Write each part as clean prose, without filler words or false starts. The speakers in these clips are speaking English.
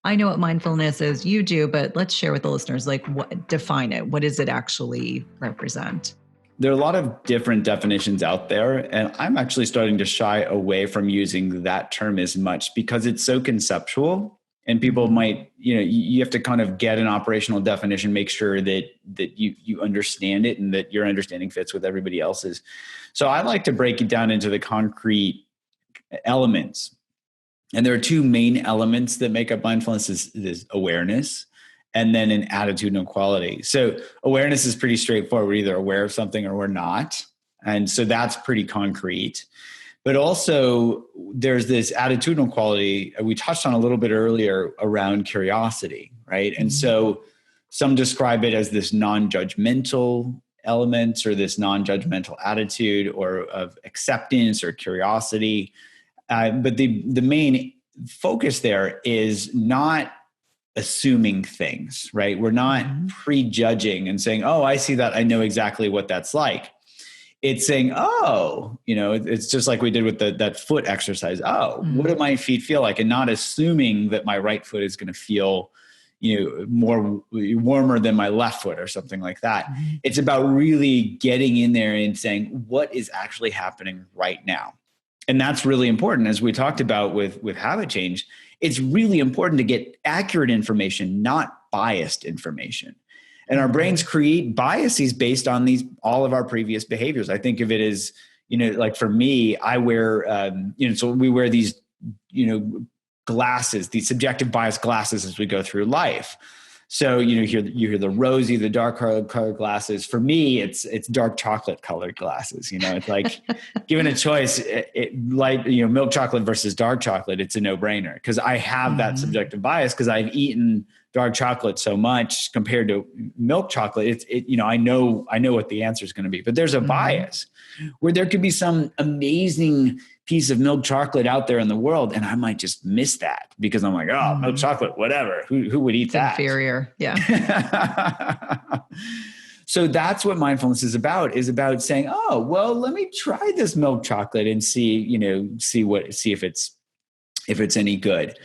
I know what mindfulness is, you do, but let's share with the listeners, like, what, define it. What does it actually represent? There are a lot of different definitions out there, and I'm actually starting to shy away from using that term as much because it's so conceptual, and people might, you have to kind of get an operational definition, make sure that you understand it and that your understanding fits with everybody else's. So I like to break it down into the concrete elements. And there are two main elements that make up mindfulness is awareness and then an attitudinal quality. So awareness is pretty straightforward. We're either aware of something or we're not. And so that's pretty concrete. But also there's this attitudinal quality we touched on a little bit earlier around curiosity, right? And so some describe it as this non-judgmental element or this non-judgmental attitude or of acceptance or curiosity. But the main focus there is not assuming things, right? We're not prejudging and saying, oh, I see that. I know exactly what that's like. It's saying, oh, it's just like we did with that foot exercise. Oh, what do my feet feel like? And not assuming that my right foot is going to feel, more warmer than my left foot or something like that. It's about really getting in there and saying, what is actually happening right now? And that's really important. As we talked about with habit change, it's really important to get accurate information, not biased information. And our brains create biases based on all of our previous behaviors. I think of it as, like for me, I wear, so we wear these, glasses, these subjective bias glasses as we go through life. So, you hear the rosy, the dark colored glasses. For me, it's dark chocolate colored glasses. It's like given a choice, milk chocolate versus dark chocolate, it's a no brainer because I have that subjective bias because I've eaten dark chocolate so much compared to milk chocolate. I know what the answer is going to be, but there's a bias where there could be some amazing piece of milk chocolate out there in the world. And I might just miss that because I'm like, oh, milk chocolate, whatever. Who would eat that? Inferior. Yeah. So that's what mindfulness is about saying, oh, well, let me try this milk chocolate and see if it's any good.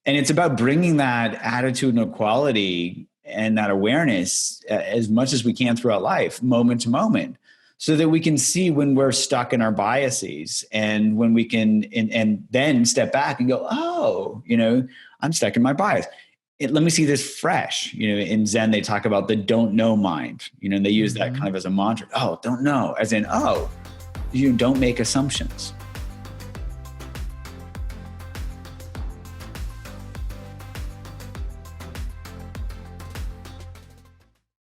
And it's about bringing that attitudinal quality and that awareness as much as we can throughout life, moment to moment, so that we can see when we're stuck in our biases and when we can, and then step back and go, oh, I'm stuck in my bias. Let me see this fresh. In Zen, they talk about the don't know mind, and they use that kind of as a mantra. Oh, don't know, as in, oh, you don't make assumptions.